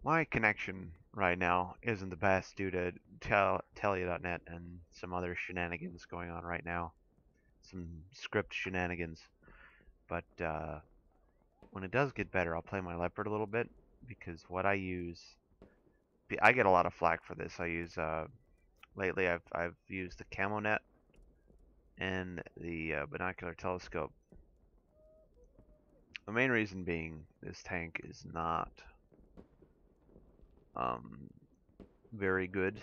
My connection right now isn't the best due to Telia.net and some other shenanigans going on right now. Some script shenanigans. But when it does get better, I'll play my Leopard a little bit because what I use, I get a lot of flack for this. I use lately. I've used the camo net and the binocular telescope. The main reason being this tank is not um, very good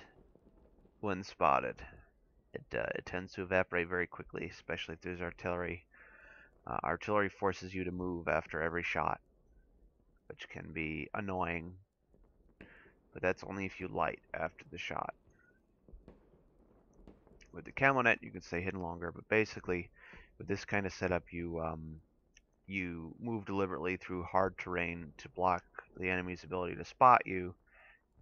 when spotted. It tends to evaporate very quickly, especially if there's artillery. Artillery forces you to move after every shot, which can be annoying, but that's only if you light after the shot. With the camo net, you can stay hidden longer, but basically, with this kind of setup, you move deliberately through hard terrain to block the enemy's ability to spot you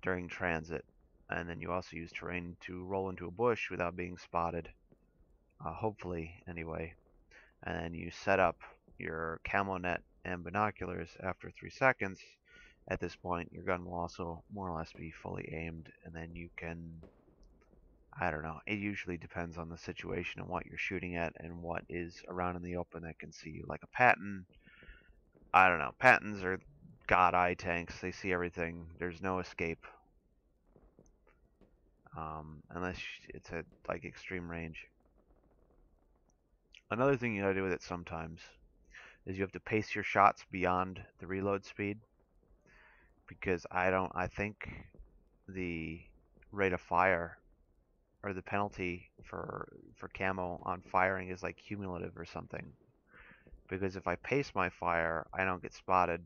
during transit, and then you also use terrain to roll into a bush without being spotted, hopefully anyway. And then you set up your camo net and binoculars after 3 seconds. At this point, your gun will also more or less be fully aimed, and then you can, I don't know, it usually depends on the situation and what you're shooting at and what is around in the open that can see you. Like a Patton, I don't know, Pattons are god eye tanks, they see everything, there's no escape. Unless it's at like extreme range. Another thing you gotta do with it sometimes is you have to pace your shots beyond the reload speed, because I think the rate of fire or the penalty for camo on firing is like cumulative or something. Because if I pace my fire, I don't get spotted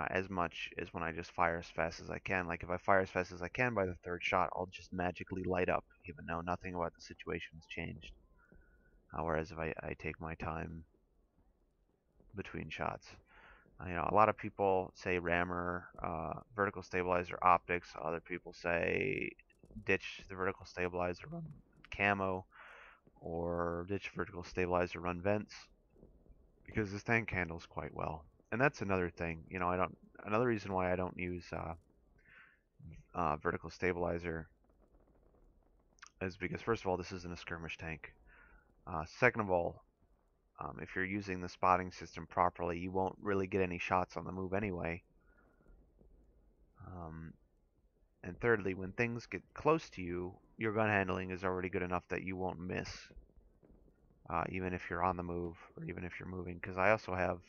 as much as when I just fire as fast as I can. Like if I fire as fast as I can, by the third shot, I'll just magically light up, even though nothing about the situation has changed. Whereas if I take my time between shots. You know, a lot of people say rammer, vertical stabilizer, optics. Other people say ditch the vertical stabilizer, run camo, or ditch vertical stabilizer, run vents, because this tank handles quite well. And that's another thing. You know, Another reason why I don't use vertical stabilizer is because, first of all, this isn't a skirmish tank. Second of all, if you're using the spotting system properly, you won't really get any shots on the move anyway. Um, and thirdly, when things get close to you, your gun handling is already good enough that you won't miss, even if you're on the move or even if you're moving. Because I also have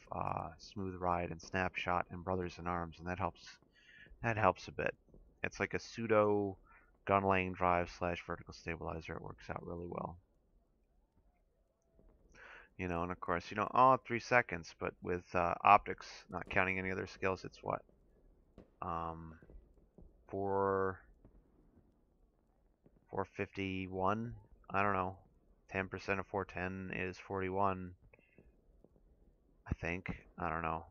smooth ride and snapshot and brothers in arms, and that helps. That helps a bit. It's like a pseudo gun laying drive slash vertical stabilizer. It works out really well. You know, and of course, you know, all 3 seconds, but with optics, not counting any other skills, it's what? Um, 4, 451? I don't know. 10% of 410 is 41, I think. I don't know.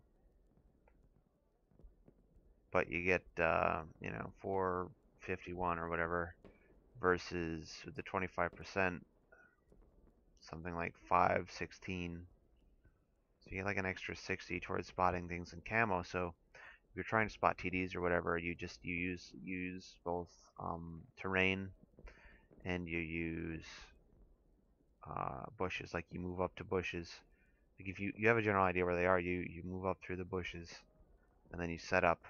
But you get, you know, 451 or whatever versus the 25%, something like 516. So you get like an extra 60 towards spotting things in camo. So if you're trying to spot TDs or whatever, you use both terrain and you use bushes. Like you move up to bushes. Like if you have a general idea where they are, you move up through the bushes and then you set up.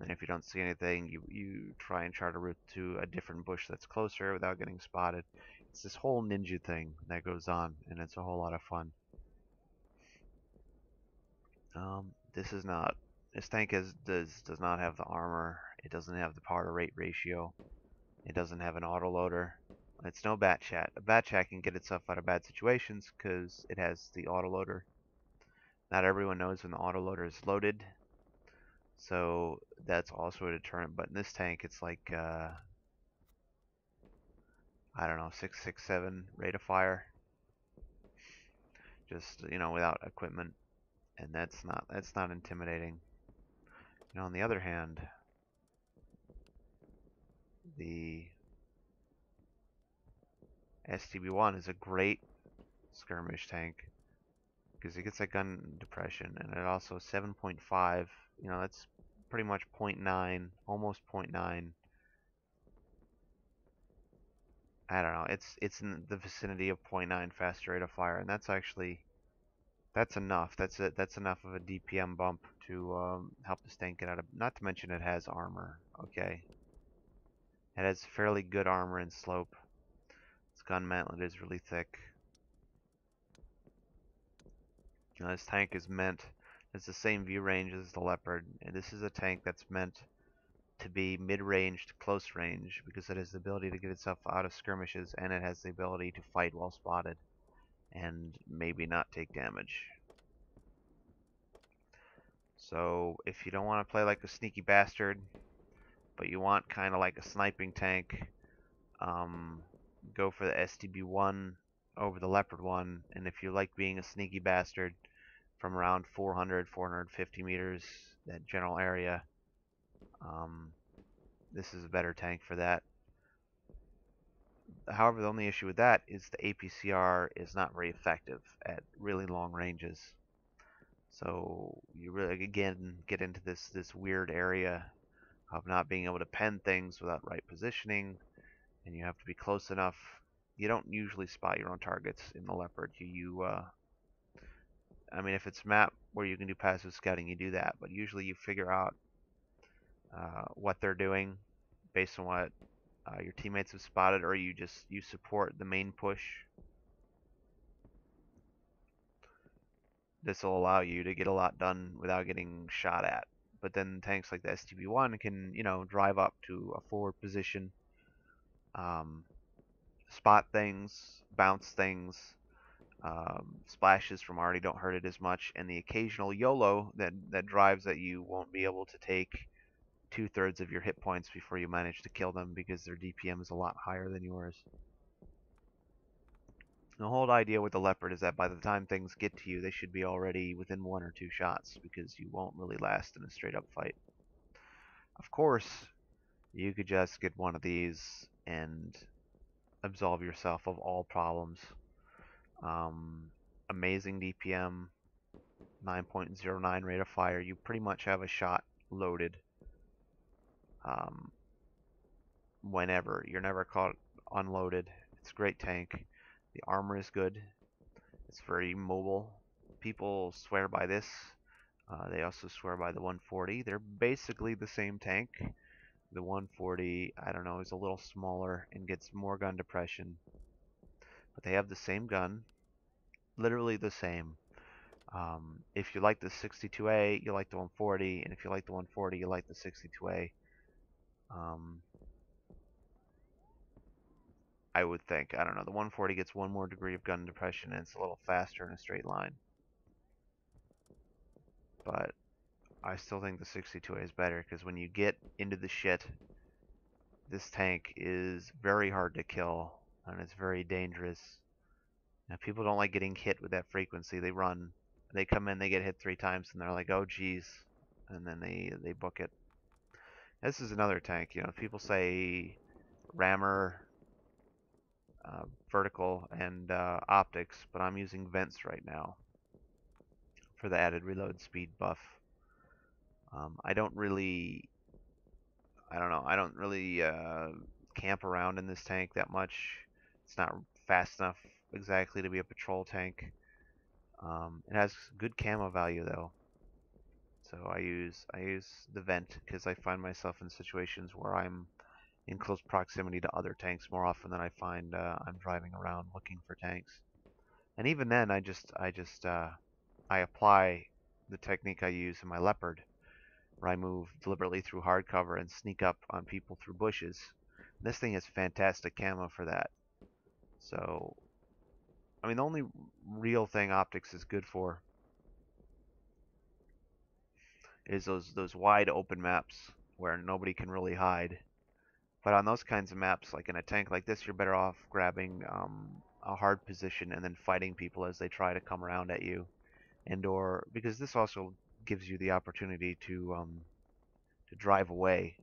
And if you don't see anything, you try and chart a route to a different bush that's closer without getting spotted. It's this whole ninja thing that goes on, and it's a whole lot of fun. This is not. This tank does not have the armor. It doesn't have the power to rate ratio. It doesn't have an autoloader. It's no bat chat. A bat chat can get itself out of bad situations because it has the autoloader. Not everyone knows when the autoloader is loaded, so that's also a deterrent. But in this tank, it's like I don't know, 667 rate of fire, just you know, without equipment, and that's not intimidating. You know, on the other hand, the STB-1 is a great skirmish tank because it gets that gun depression, and it also 7.5. You know, that's pretty much 0.9, almost 0.9. I don't know. It's in the vicinity of 0.9 faster rate of fire, and that's enough. That's enough of a DPM bump to help this tank get out of. Not to mention it has armor. Okay, it has fairly good armor and slope. Its gun mantlet is really thick. This tank is meant. It's the same view range as the Leopard, and this is a tank that's meant to be mid-range to close range because it has the ability to get itself out of skirmishes, and it has the ability to fight while spotted and maybe not take damage. So if you don't want to play like a sneaky bastard, but you want kind of like a sniping tank, go for the STB-1 over the Leopard 1. And if you like being a sneaky bastard from around 400, 450 meters, that general area, this is a better tank for that. However, the only issue with that is the APCR is not very effective at really long ranges. So you really, again, get into this weird area of not being able to pen things without right positioning, and you have to be close enough. You don't usually spot your own targets in the Leopard. I mean, if it's a map where you can do passive scouting, you do that, but usually you figure out what they're doing based on what your teammates have spotted, or you support the main push. This will allow you to get a lot done without getting shot at. But then tanks like the STB-1 can, drive up to a forward position, spot things, bounce things, splashes from already don't hurt it as much, and the occasional YOLO that drives that you won't be able to take 2/3 of your hit points before you manage to kill them because their DPM is a lot higher than yours. The whole idea with the Leopard is that by the time things get to you, they should be already within 1 or 2 shots because you won't really last in a straight up fight. Of course, you could just get one of these and absolve yourself of all problems. Amazing DPM, 9.09 rate of fire. You pretty much have a shot loaded whenever. You're never caught unloaded. It's a great tank. The armor is good. It's very mobile. People swear by this. They also swear by the 140. They're basically the same tank. The 140, I don't know, is a little smaller and gets more gun depression. But they have the same gun. Literally the same. If you like the 62A, you like the 140. And if you like the 140, you like the 62A. I would think. I don't know. The 140 gets one more degree of gun depression and it's a little faster in a straight line. But I still think the 62A is better because when you get into the shit, this tank is very hard to kill and it's very dangerous. Now, people don't like getting hit with that frequency. They run. They come in, they get hit 3 times and they're like, oh geez. And then they book it. This is another tank. People say rammer, vertical, and optics, but I'm using vents right now for the added reload speed buff. I don't really camp around in this tank that much. It's not fast enough exactly to be a patrol tank. It has good camo value though. So I use the vent because I find myself in situations where I'm in close proximity to other tanks more often than I find I'm driving around looking for tanks. And even then, I apply the technique I use in my Leopard, where I move deliberately through hard cover and sneak up on people through bushes. And this thing has fantastic camo for that. So, I mean, the only real thing optics is good for is those wide open maps where nobody can really hide. But on those kinds of maps, like in a tank like this, you're better off grabbing a hard position and then fighting people as they try to come around at you, and/or because this also gives you the opportunity to drive away.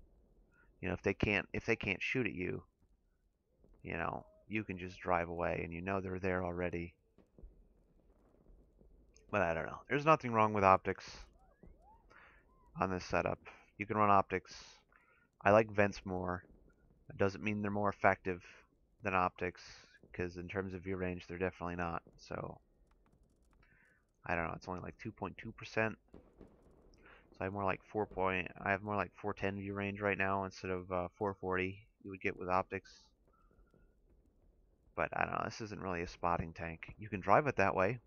If they can't shoot at you, you can just drive away, and they're there already. But I don't know. There's nothing wrong with optics on this setup. You can run optics. I like vents more. It doesn't mean they're more effective than optics, because in terms of view range, they're definitely not. So, I don't know. It's only like 2.2%. So I have more like 410 view range right now instead of 440 you would get with optics. But I don't know. This isn't really a spotting tank. You can drive it that way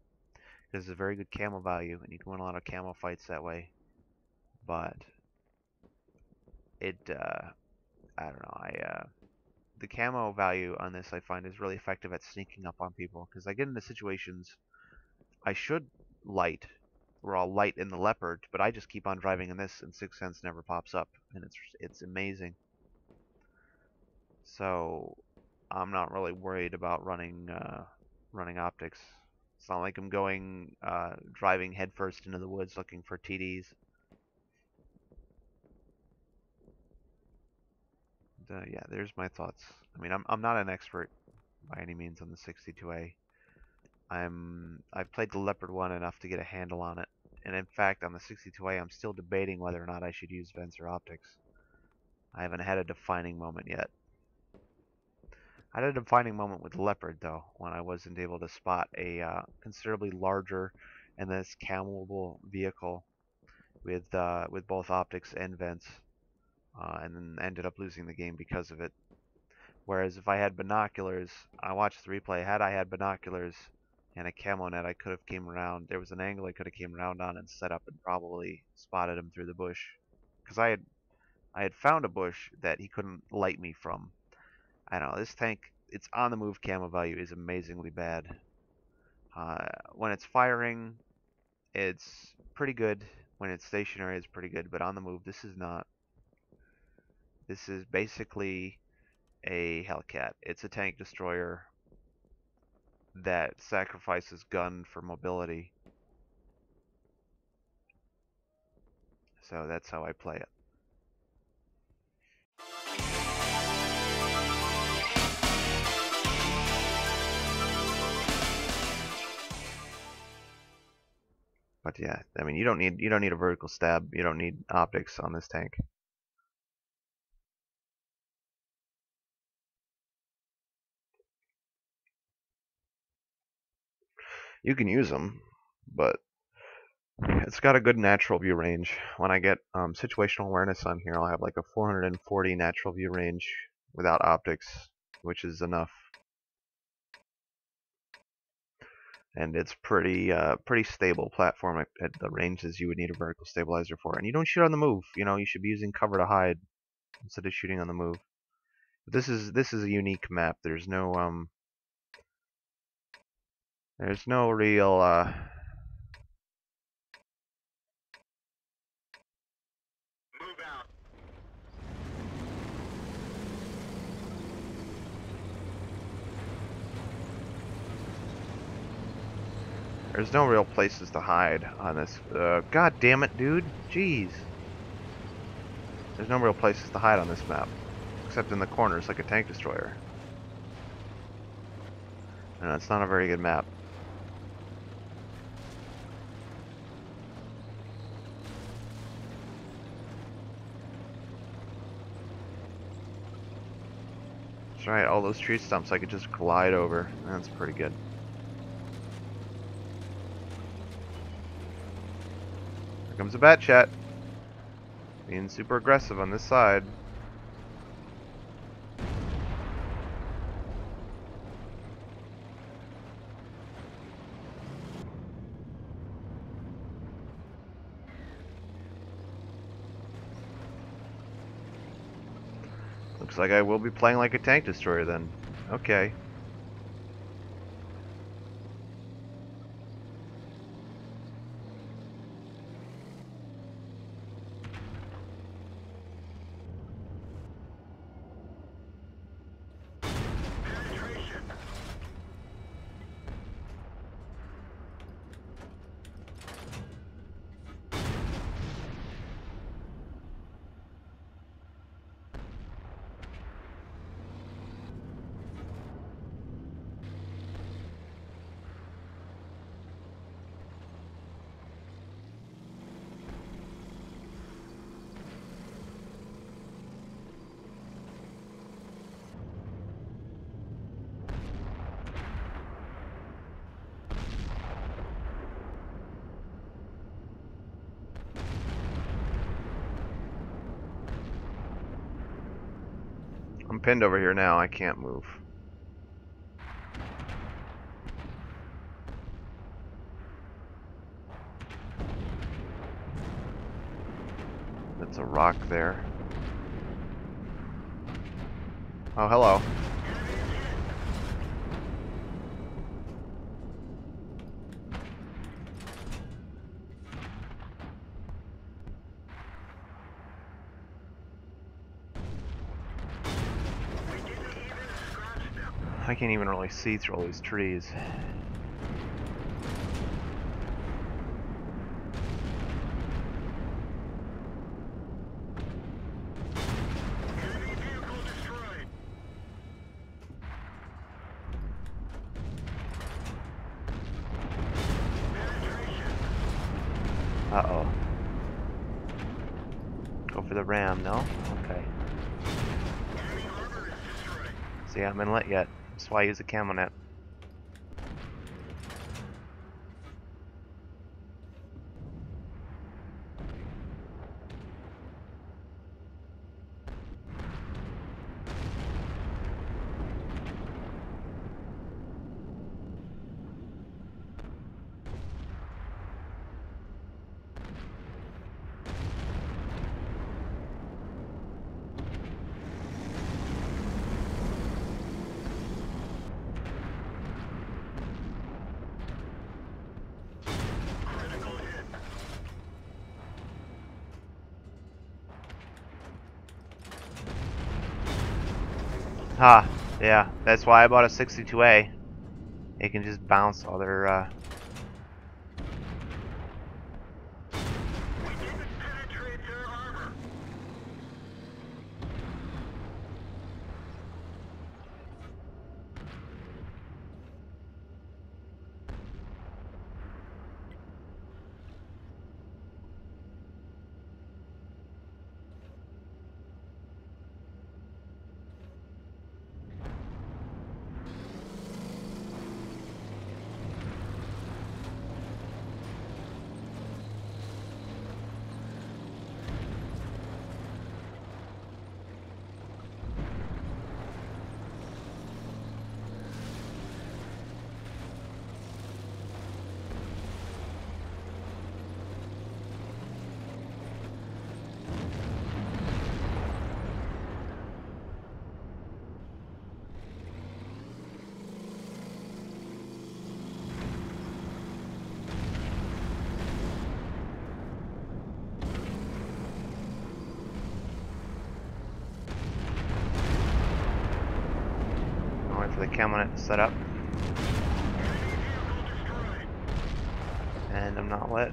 because it's a very good camo value, and you can win a lot of camo fights that way. But I don't know. The camo value on this I find is really effective at sneaking up on people, because I get into situations I should light, where I'll light in the Leopard, but I just keep on driving in this, and Sixth Sense never pops up, and it's amazing. So I'm not really worried about running optics. It's not like I'm going driving headfirst into the woods looking for TDs. Yeah, there's my thoughts. I mean, I'm not an expert by any means on the 62A. I've played the Leopard 1 enough to get a handle on it, and in fact, on the 62A, I'm still debating whether or not I should use vents or optics. I haven't had a defining moment yet. I had a defining moment with the Leopard, though, when I wasn't able to spot a considerably larger and less camoable vehicle with both optics and vents, and then ended up losing the game because of it. Whereas if I had binoculars, I watched the replay. Had I had binoculars and a camo net, I could have came around. There was an angle I could have came around on and set up and probably spotted him through the bush, because I had found a bush that he couldn't light me from. I don't know. This tank, its on the move camo value is amazingly bad. When it's firing, it's pretty good. When it's stationary, it's pretty good. But on the move, this is not. This is basically a Hellcat. It's a tank destroyer that sacrifices gun for mobility. So that's how I play it. But yeah, I mean, you don't need a vertical stab. You don't need optics on this tank. You can use them, but it's got a good natural view range. When I get situational awareness on here, I'll have like a 440 natural view range without optics, which is enough. And it's pretty stable platform at the ranges you would need a vertical stabilizer for. And you don't shoot on the move. You know, you should be using cover to hide instead of shooting on the move. But this is a unique map. There's no real there's no real places to hide on this. God damn it, dude. Jeez. There's no real places to hide on this map, except in the corners like a tank destroyer. And it's not a very good map. That's right, all those tree stumps I could just glide over. That's pretty good. Here comes a bat chat. Being super aggressive on this side. Looks like I will be playing like a tank destroyer then. Okay. I'm pinned over here now. I can't move. That's a rock there. Oh, hello. I can't even really see through all these trees. Uh-oh. Go for the ram, no? Okay. See, I haven't been lit yet. That's why I use the camo net. Ha! Yeah, that's why I bought a 62A. It can just bounce other, for the camo net to set up. And I'm not lit.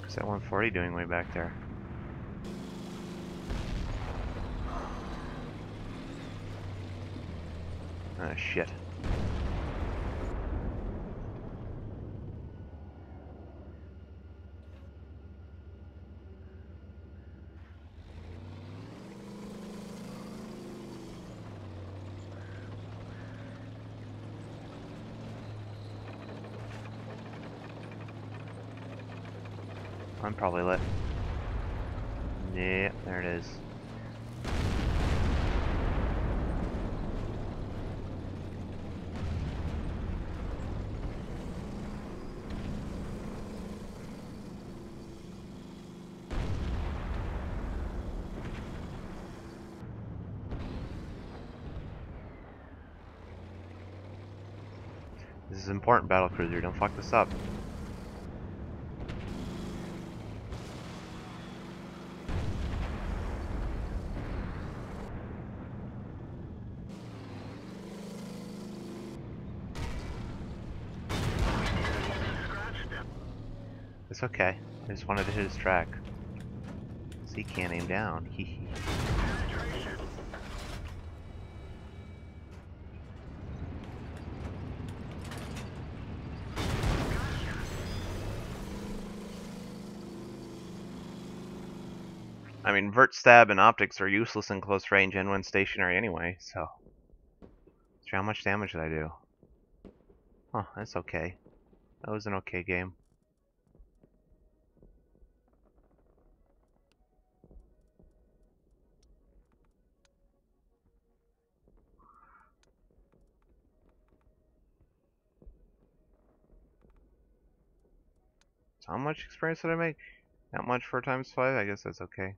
What's that 140 doing way back there? Ah, shit. I'm probably lit. Yeah, there it is. This is important, battle cruiser. Don't fuck this up. It's okay. I just wanted to hit his track. So he can't aim down. Hee. I mean, vert stab and optics are useless in close range and when stationary anyway, so. How much damage did I do? Huh, that's okay. That was an okay game. So how much experience did I make? Not much for times 5? I guess that's okay.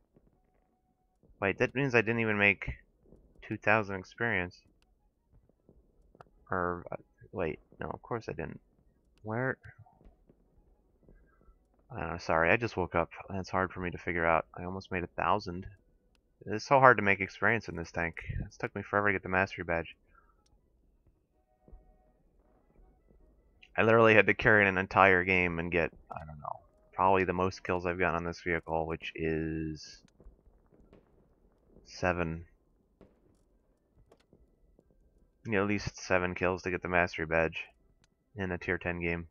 Wait, that means I didn't even make 2,000 experience. Or, wait, no, of course I didn't. Where? I don't know, sorry, I just woke up. That's hard for me to figure out. I almost made 1,000. It's so hard to make experience in this tank. It's took me forever to get the mastery badge. I literally had to carry an entire game and get, I don't know, probably the most kills I've gotten on this vehicle, which is 7. You know, at least 7 kills to get the mastery badge in a tier 10 game.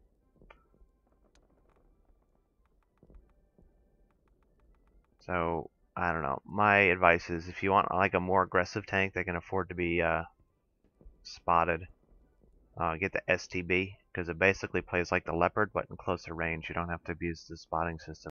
So, I don't know. My advice is if you want like a more aggressive tank that can afford to be spotted, get the STB, because it basically plays like the Leopard, but in closer range. You don't have to abuse the spotting system.